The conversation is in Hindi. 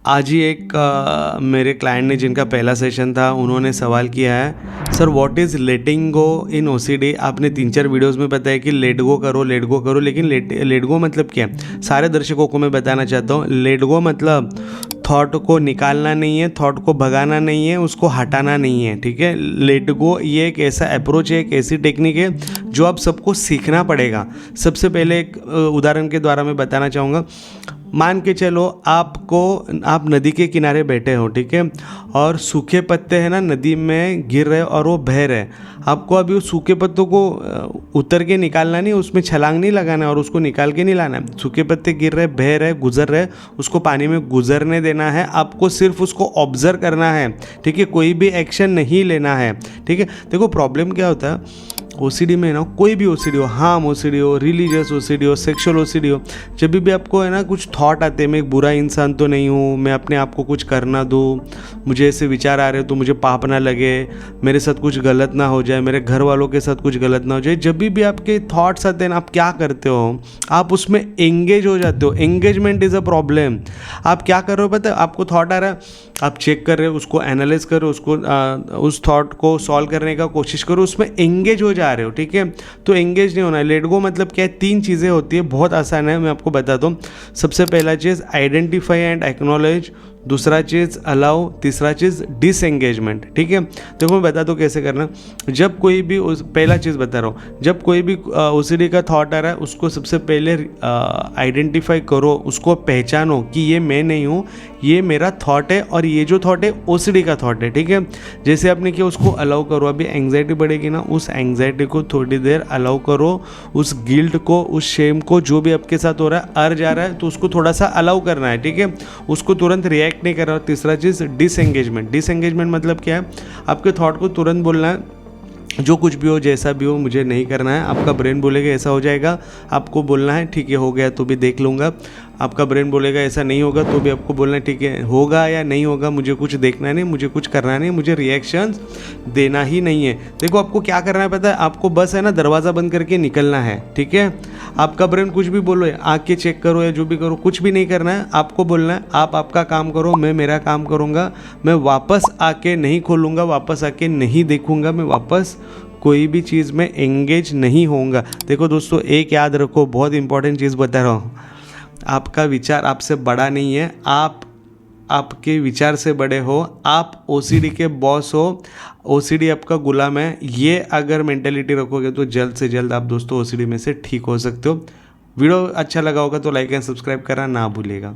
आज ही एक मेरे क्लाइंट ने, जिनका पहला सेशन था, उन्होंने सवाल किया है, sir what is letting go in OCD. आपने 3-4 वीडियोस में बताया कि लेट गो करो, लेकिन लेट गो मतलब क्या है? सारे दर्शकों को मैं बताना चाहता हूँ, लेट गो मतलब थॉट को निकालना नहीं है, थॉट को भगाना नहीं है, उसको हटाना नहीं है, ठीक है। लेट गो ये एक ऐसा अप्रोच है, एक ऐसी टेक्निक है जो आप सबको सीखना पड़ेगा। सबसे पहले एक उदाहरण के द्वारा मैं बताना चाहूँगा। मान के चलो आप नदी के किनारे बैठे हो, ठीक है, और सूखे पत्ते हैं ना नदी में गिर रहे और वो बह रहे। आपको अभी उस सूखे पत्तों को उतर के निकालना नहीं, उसमें छलांग नहीं लगाना और उसको निकाल के नहीं लाना है। सूखे पत्ते गिर रहे, बह रहे, गुजर रहे, उसको पानी में गुजरने देना है। आपको सिर्फ उसको ऑब्जर्व करना है, ठीक है, कोई भी एक्शन नहीं लेना है, ठीक है। देखो प्रॉब्लम क्या होता है ओसीडी में ना, कोई भी ओसीडी हो, हार्म ओसीडी हो, रिलीजियस ओसीडी हो, सेक्सुअल ओसीडी हो, जब भी आपको है ना कुछ थॉट आते हैं, मैं एक बुरा इंसान तो नहीं हूँ, मैं अपने आप को कुछ करना दूँ, मुझे ऐसे विचार आ रहे हो तो मुझे पाप ना लगे, मेरे साथ कुछ गलत ना हो जाए, मेरे घर वालों के साथ कुछ गलत ना हो जाए, जब भी आपके थॉट्स आते हैं ना, आप क्या करते हो, आप उसमें एंगेज हो जाते हो। Engagement is a problem. आप क्या कर रहे हो पता है? आपको थॉट आ रहा है, आप चेक कर रहे हो, उसको एनालाइज करो, उसको उस थॉट को सॉल्व करने का कोशिश करो, उसमें एंगेज हो जा रहे हो, ठीक है। तो एंगेज नहीं होना है। लेट गो मतलब क्या है? 3 चीज़ें होती है, बहुत आसान है, मैं आपको बताता हूँ। सबसे पहला चीज़ आइडेंटिफाई एंड एक्नॉलेज, दूसरा चीज़ अलाउ, तीसरा चीज़ डिसएंगेजमेंट, ठीक है। देखो मैं बता दूँ कैसे करना। जब कोई भी पहला चीज़ बता रहा हूँ, जब कोई भी ओसीडी का थॉट आ रहा है, उसको सबसे पहले आइडेंटिफाई करो, उसको पहचानो कि ये मैं नहीं हूँ, ये मेरा थॉट है और ये जो थॉट है ओसीडी का थॉट है, ठीक है। जैसे आपने किया उसको अलाउ करो। अभी एंग्जाइटी बढ़ेगी ना, उस एंग्जाइटी को थोड़ी देर अलाउ करो, उस गिल्ट को, उस शेम को, जो भी आपके साथ हो रहा है, अर जा रहा है तो उसको थोड़ा सा अलाउ करना है, ठीक है। उसको तुरंत रिएक्ट नहीं कर रहा। तीसरा चीज़ डिसएंगेजमेंट। डिसएंगेजमेंट मतलब क्या है? आपके थॉट को तुरंत बोलना है, जो कुछ भी हो, जैसा भी हो, मुझे नहीं करना है। आपका ब्रेन बोलेगा ऐसा हो जाएगा, आपको बोलना है ठीक है हो गया तो भी देख लूँगा। आपका ब्रेन बोलेगा ऐसा नहीं होगा तो भी आपको बोलना है ठीक है होगा या नहीं होगा, मुझे कुछ देखना नहीं, मुझे कुछ करना नहीं, मुझे रिएक्शंस देना ही नहीं है। देखो आपको क्या करना है पता है? आपको बस है ना दरवाज़ा बंद करके निकलना है, ठीक है। आपका ब्रेन कुछ भी बोलो, आके चेक करो या जो भी करो, कुछ भी नहीं करना है। आपको बोलना है आप आपका काम करो, मैं मेरा काम करूँगा, मैं वापस आके नहीं खोलूँगा, वापस आके नहीं देखूँगा, मैं वापस कोई भी चीज़ में एंगेज नहीं होऊंगा। देखो दोस्तों एक याद रखो, बहुत इंपॉर्टेंट चीज़ बता रहा हूँ, आपका विचार आपसे बड़ा नहीं है, आप आपके विचार से बड़े हो, आप ओसीडी के बॉस हो, ओसीडी आपका गुलाम है। ये अगर मेंटेलिटी रखोगे तो जल्द से जल्द आप दोस्तों ओसीडी में से ठीक हो सकते हो। वीडियो अच्छा लगा होगा तो लाइक एंड सब्सक्राइब करना ना भूलिएगा।